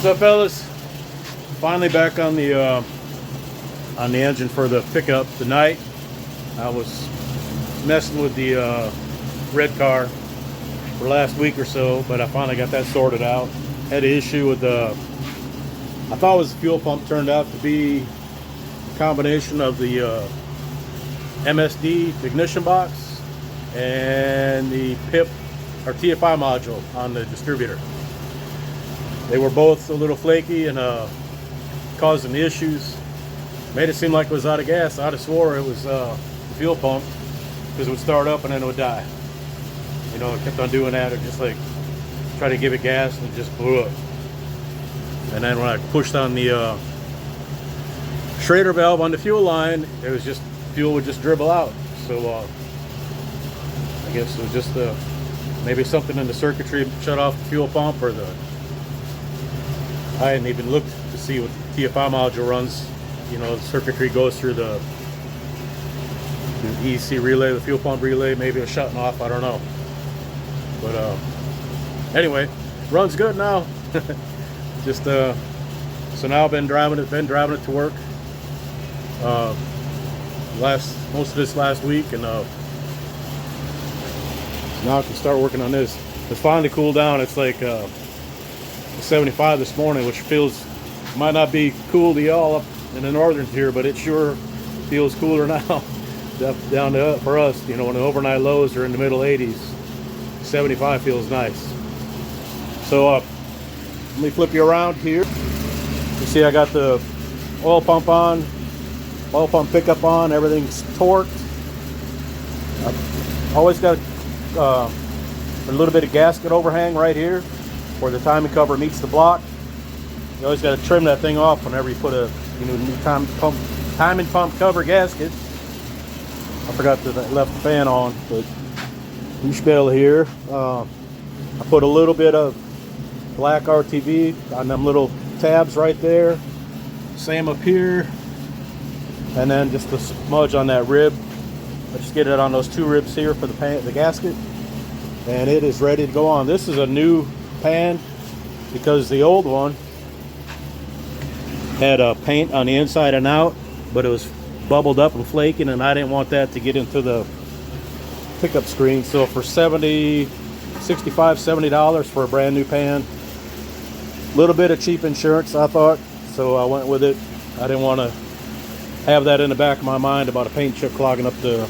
What's up, fellas? Finally back on the engine for the pickup, the Nite. I was messing with the red car for last week or so, but I finally got that sorted out. Had an issue with the, I thought it was the fuel pump, turned out to be a combination of the MSD ignition box and the PIP or TFI module on the distributor. They were both a little flaky and causing issues. Made it seem like it was out of gas. I'd have swore it was the fuel pump, because it would start up and then it would die. You know, it kept on doing that. It just like try to give it gas and it just blew up. And then when I pushed on the Schrader valve on the fuel line, it was just, fuel would just dribble out. So I guess it was just maybe something in the circuitry shut off the fuel pump, or I hadn't even looked to see what the TFI module runs. You know, the circuitry goes through the EC relay, the fuel pump relay. Maybe it's shutting off, I don't know. But anyway, runs good now. Just so now I've been driving it to work most of this last week, and now I can start working on this. It's finally cooled down. It's like 75 this morning, which might not be cool to y'all up in the northern tier, but it sure feels cooler now. Down to for us, you know, when the overnight lows are in the middle 80s, 75 feels nice. So let me flip you around here. You see I got the oil pump on, oil pump pickup on, everything's torqued. I've always got a little bit of gasket overhang right here where the timing cover meets the block. You always got to trim that thing off whenever you put a new timing pump cover gasket. I forgot that I left the fan on, but new spill here. I put a little bit of black RTV on them little tabs right there. Same up here, and then just a smudge on that rib. I just get it on those two ribs here for the gasket, and it is ready to go on. This is a new pan because the old one had paint on the inside and out, but it was bubbled up and flaking, and I didn't want that to get into the pickup screen. So for $70 for a brand new pan, a little bit of cheap insurance, I thought, so I went with it. I didn't want to have that in the back of my mind about a paint chip clogging up the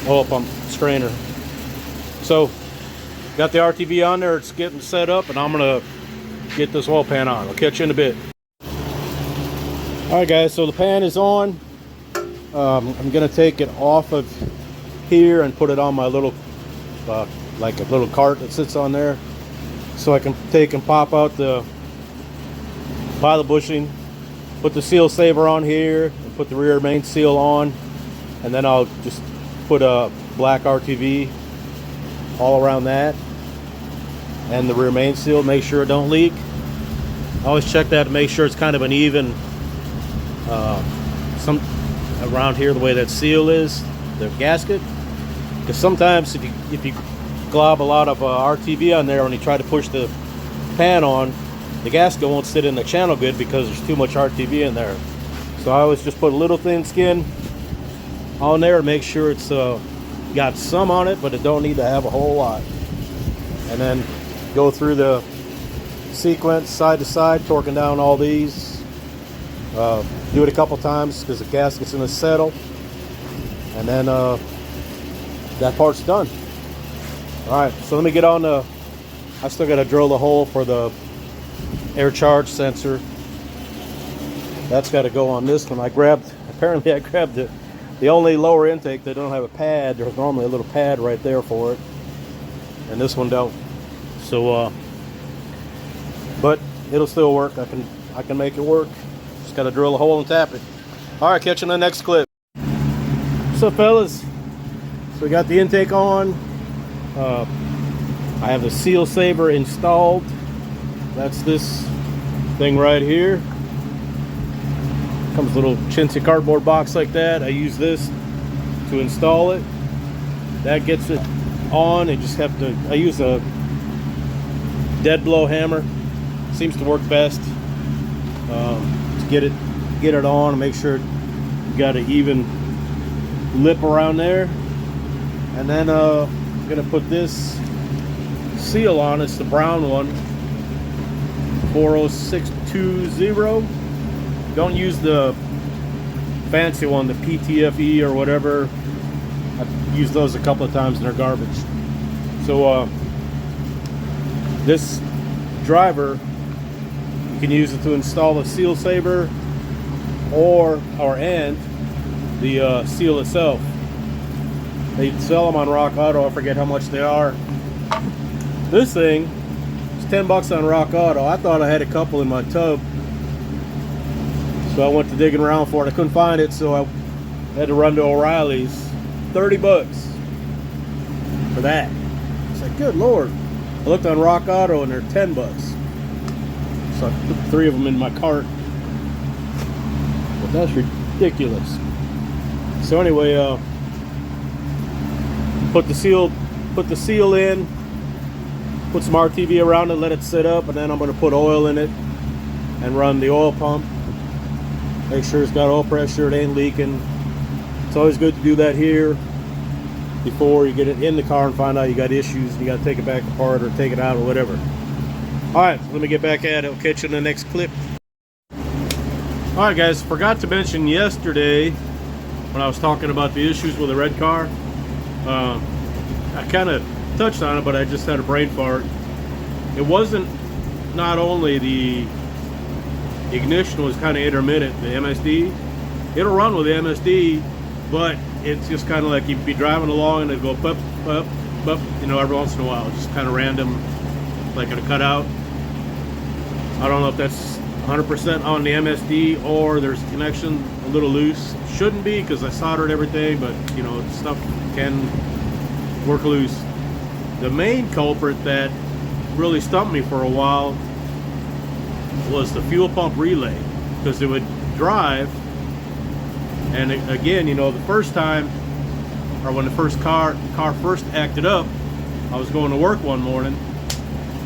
oil pump strainer. So got the RTV on there, it's getting set up, and I'm gonna get this oil pan on. I'll catch you in a bit. Alright guys, so the pan is on. I'm gonna take it off of here and put it on my little like a little cart that sits on there, so I can take and pop out the bushing, put the seal saver on here, and put the rear main seal on, and then I'll just put a black RTV all around that and the rear main seal, make sure it don't leak. I always check that to make sure it's kind of an even some around here, the way that seal is, the gasket, because sometimes if you glob a lot of RTV on there when you try to push the pan on, the gasket won't sit in the channel good because there's too much RTV in there. So I always just put a little thin skin on there to make sure it's got some on it, but it don't need to have a whole lot. And then go through the sequence side to side, torquing down all these. Do it a couple times because the gasket's gonna settle, and then that part's done. All right, so let me get on the, I still got to drill the hole for the air charge sensor. That's got to go on this one. Apparently I grabbed the only lower intake that don't have a pad. There's normally a little pad right there for it, and this one don't. So but it'll still work. I can make it work. Just got to drill a hole and tap it. All right, catch you in the next clip. What's up, fellas? So we got the intake on. I have the seal saver installed. That's this thing right here. Comes a little chintzy cardboard box like that. I use this to install it. That gets it on. I use a dead blow hammer seems to work best to get it on and make sure you got an even lip around there. And then I'm gonna put this seal on. It's the brown one, 40620. Don't use the fancy one, the PTFE or whatever. I've used those a couple of times and they're garbage. So this driver, you can use it to install the seal saver and the seal itself. They sell them on Rock Auto. I forget how much they are. This thing is 10 bucks on Rock Auto. I thought I had a couple in my tub, so I went to digging around for it. I couldn't find it, so I had to run to O'Reilly's. 30 bucks for that. It's like, good Lord. I looked on Rock Auto and they're 10 bucks. So I put 3 of them in my cart. But that's ridiculous. So anyway, put the seal in, put some RTV around it, let it sit up, and then I'm going to put oil in it and run the oil pump. Make sure it's got oil pressure, it ain't leaking. It's always good to do that here before you get it in the car and find out you got issues and you got to take it back apart or take it out or whatever. Alright, so let me get back at it. I'll catch you in the next clip. Alright guys, forgot to mention yesterday when I was talking about the issues with the red car. I kind of touched on it, but I just had a brain fart. It wasn't not only the ignition was kind of intermittent, the MSD. It'll run with the MSD, but it's just kind of like you'd be driving along and it'd go up, up, up, you know, every once in a while. It's just kind of random, like in a cutout. I don't know if that's 100% on the MSD or there's a connection a little loose. Shouldn't be, because I soldered everything, but you know, stuff can work loose. The main culprit that really stumped me for a while was the fuel pump relay, because it would drive, and again, you know, the first time, or when the car first acted up, I was going to work one morning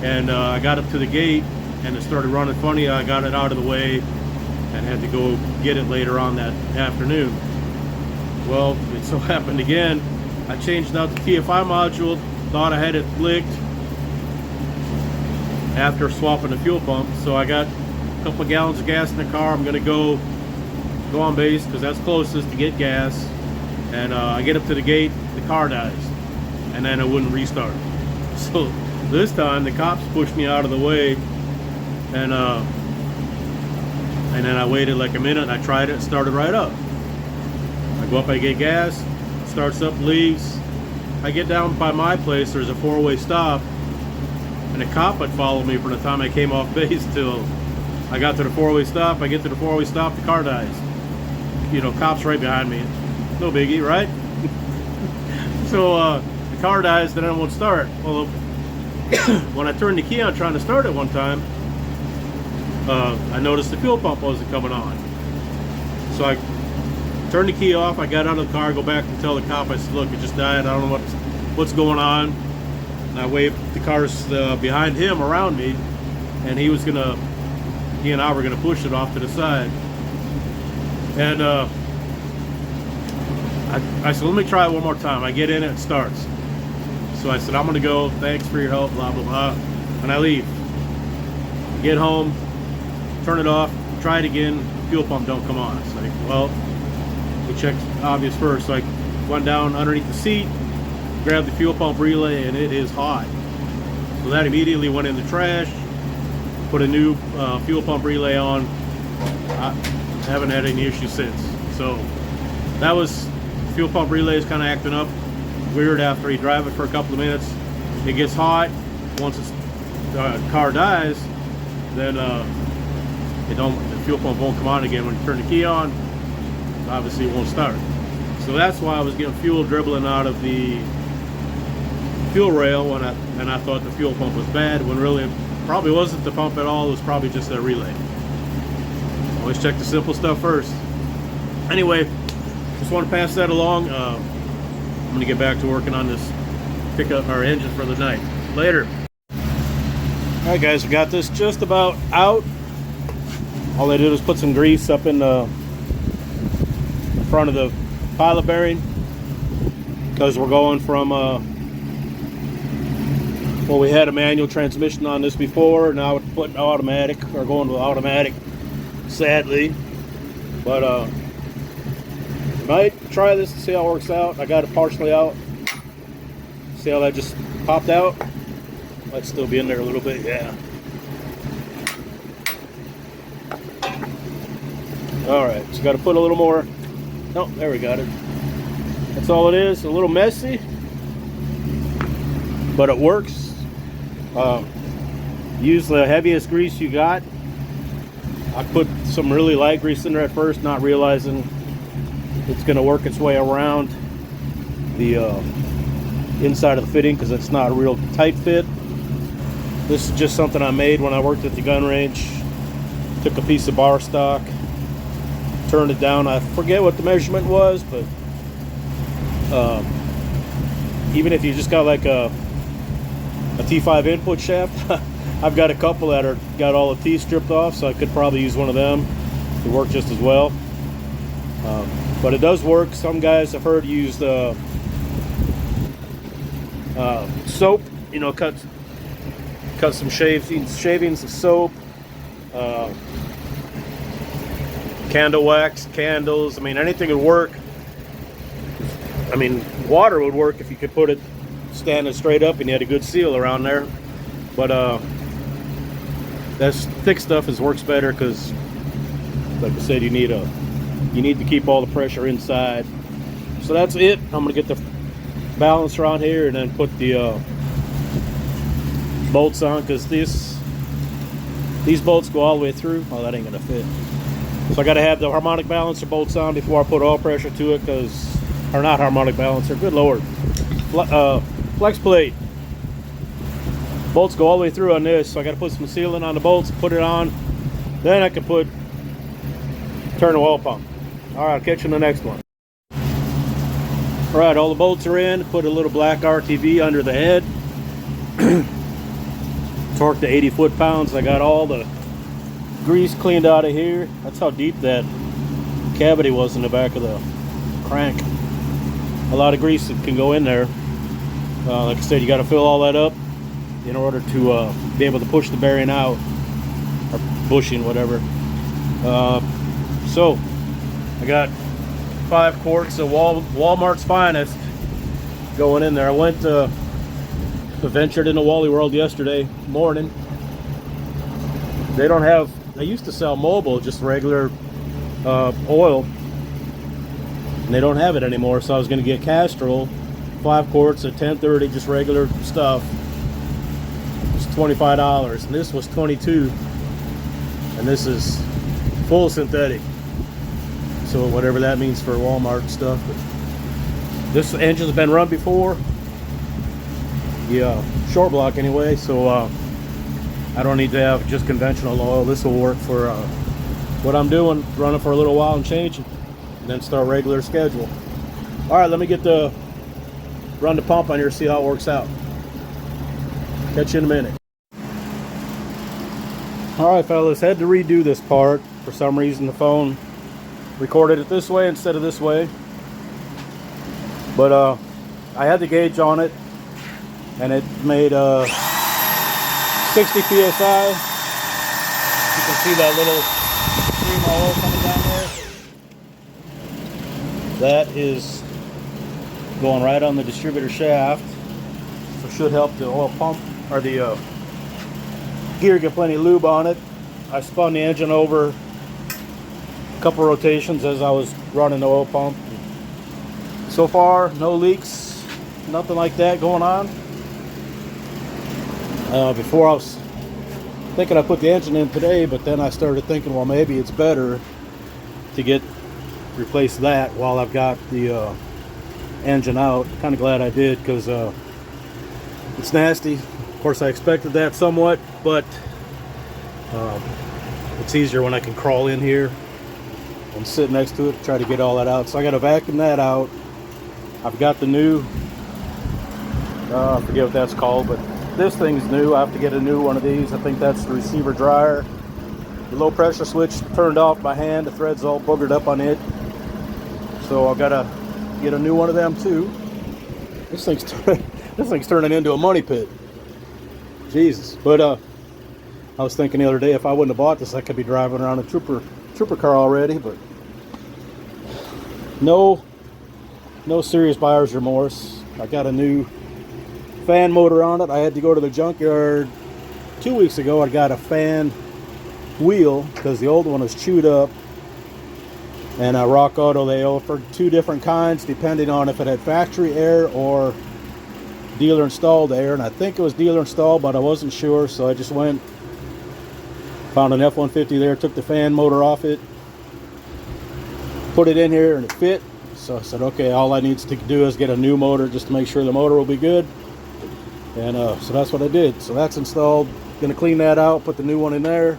and I got up to the gate and it started running funny. I got it out of the way and had to go get it later on that afternoon. Well, it so happened again, I changed out the TFI module, thought I had it licked after swapping the fuel pump. So I got a couple of gallons of gas in the car. I'm gonna go on base because that's closest to get gas, and I get up to the gate, the car dies, and then it wouldn't restart. So this time the cops pushed me out of the way, and then I waited like a minute and I tried it, it started right up. I go up, I get gas, starts up, leaves. I get down by my place, there's a 4-way stop, and a cop had followed me from the time I came off base till I got to the 4-way stop. I get to the 4-way stop, the car dies. You know, cops right behind me. No biggie, right? So the car dies, then it won't start. Well, when I turned the key on trying to start it one time, I noticed the fuel pump wasn't coming on. So I turned the key off, I got out of the car, go back and tell the cop, I said, look, it just died, I don't know what's going on. And I waved the cars behind him around me, and he and I were gonna push it off to the side. And I said, let me try it one more time. I get in it, it starts. So I said, I'm gonna go, thanks for your help, blah, blah, blah. And I leave. Get home, turn it off, try it again, fuel pump don't come on. It's like, well, we checked obvious first. So I went down underneath the seat, grabbed the fuel pump relay, and it is hot. So that immediately went in the trash, put a new fuel pump relay on. I haven't had any issues since. So that was, fuel pump relay is kind of acting up weird after you drive it for a couple of minutes. It gets hot. Once the car dies, then the fuel pump won't come on again. When you turn the key on, obviously it won't start. So that's why I was getting fuel dribbling out of the fuel rail and I thought the fuel pump was bad, when really it probably wasn't the pump at all. It was probably just that relay. Always check the simple stuff first. Anyway, just want to pass that along. I'm going to get back to working on this pickup, our engine for the night. Later. Alright guys, we got this just about out. All I did was put some grease up in the front of the pilot bearing, because we're going from well, we had a manual transmission on this before. Now we're putting automatic, or going to automatic, sadly. But might try this to see how it works out. I got it partially out. See how that just popped out? Might still be in there a little bit, yeah. Alright, so got to put a little more. Oh, there we got it. That's all it is. A little messy, but it works. Use the heaviest grease you got. I put some really light grease in there at first, not realizing it's going to work its way around the inside of the fitting, because it's not a real tight fit. This is just something I made when I worked at the gun range. Took a piece of bar stock, turned it down. I forget what the measurement was, but even if you just got like a T5 input shaft, I've got a couple that are got all the teeth stripped off, so I could probably use one of them to work just as well. But it does work. Some guys I've heard use the soap, you know, cut some shavings of soap, candle wax, candles. I mean, anything would work. I mean, water would work if you could put it standing straight up and you had a good seal around there. But that's thick stuff works better, because, like I said, you need to keep all the pressure inside. So that's it. I'm gonna get the balancer on here and then put the bolts on, because these bolts go all the way through. Oh, that ain't gonna fit. So I got to have the harmonic balancer bolts on before I put oil pressure to it, or not harmonic balancer, good lord, flex plate. Bolts go all the way through on this, so I got to put some sealant on the bolts, put it on, then I can turn the oil pump. All right, I'll catch you in the next one. All right, all the bolts are in. Put a little black RTV under the head. Torque to 80 foot-pounds. I got all the grease cleaned out of here. That's how deep that cavity was in the back of the crank. A lot of grease that can go in there. Like I said, you got to fill all that up in order to be able to push the bearing out, or bushing, whatever. So I got 5 quarts of Walmart's Finest going in there. I went ventured into Wally World yesterday morning. They don't have, they used to sell Mobil, just regular oil, and they don't have it anymore. So I was going to get Castrol 5 quarts at 10.30, just regular stuff. It's $25, and this was $22, and this is full synthetic. So whatever that means for Walmart stuff. But this engine's been run before. Yeah, short block anyway. So I don't need to have just conventional oil. This will work for what I'm doing. Run it for a little while and change it, and then start regular schedule. All right, let me run the pump on here, see how it works out. Catch you in a minute. All right, fellas, had to redo this part. For some reason, the phone recorded it this way instead of this way. But I had the gauge on it, and it made 60 psi. You can see that little stream of oil coming down there. That is going right on the distributor shaft, so should help the oil pump, or the gear get plenty of lube on it. I spun the engine over a couple rotations as I was running the oil pump. So far, no leaks, nothing like that going on. Before I was thinking I put the engine in today, but then I started thinking, well, maybe it's better to replace that while I've got the engine out. Kind of glad I did, because it's nasty. Of course, I expected that somewhat, but it's easier when I can crawl in here and sit next to it, try to get all that out. So I got to vacuum that out. I've got the new, I forget what that's called, but this thing's new. I have to get a new one of these. I think that's the receiver dryer. The low pressure switch turned off by hand. The thread's all boogered up on it. So I gotta get a new one of them too. This thing's turning into a money pit. Jesus. But I was thinking the other day, if I wouldn't have bought this, I could be driving around a trooper car already. But no serious buyer's remorse. I got a new fan motor on it. I had to go to the junkyard 2 weeks ago. I got a fan wheel because the old one was chewed up. And Rock Auto, they offered 2 different kinds depending on if it had factory air or dealer installed air. And I think it was dealer installed, but I wasn't sure, so I just went, found an F-150 there, took the fan motor off it, put it in here, and it fit. So I said, okay, all I need to do is get a new motor just to make sure the motor will be good. And so that's what I did. So that's installed. Gonna clean that out, put the new one in there.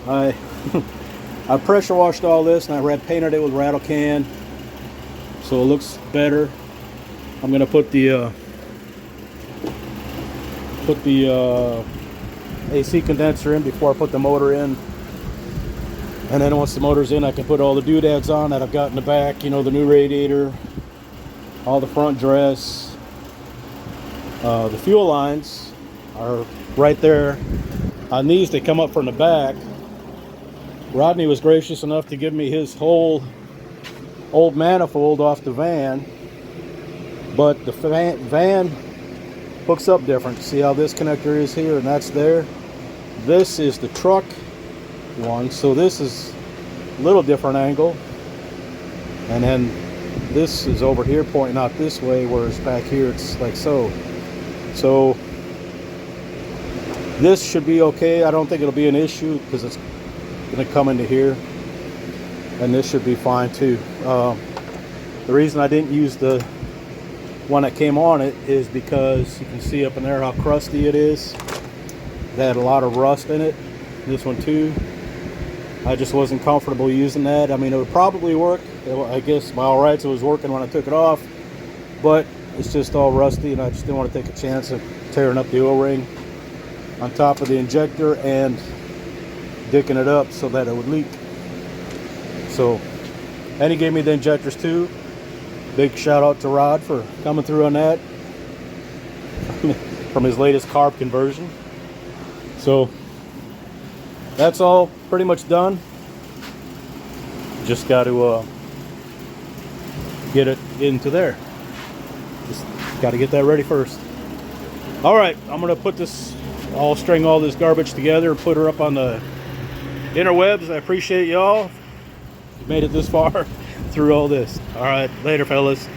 I pressure washed all this and I red painted it with rattle can so it looks better. I'm gonna put the AC condenser in before I put the motor in, and then once the motor's in, I can put all the doodads on that I've got in the back. You know, the new radiator, all the front dress, the fuel lines are right there on these. They come up from the back. Rodney was gracious enough to give me his whole old manifold off the van, but the van hooks up different. See how this connector is here and that's there? This is the truck one, so this is a little different angle, and then this is over here pointing out this way, whereas back here it's like so. So this should be okay. I don't think it'll be an issue because it's gonna come into here, and this should be fine too. The reason I didn't use the one that came on it is because you can see up in there how crusty it is. It had a lot of rust in it. This one too. I just wasn't comfortable using that. I mean, it would probably work. I guess by all rights it was working when I took it off, but it's just all rusty, and I just didn't want to take a chance of tearing up the O-ring on top of the injector and dicking it up so that it would leak. So, and he gave me the injectors too. Big shout out to Rod for coming through on that from his latest carb conversion. So that's all pretty much done. Just got to get it into there. Just got to get that ready first. All right, I'm gonna put this, I'll string all this garbage together and put her up on the interwebs. I appreciate y'all. You made it this far through all this. All right, later fellas.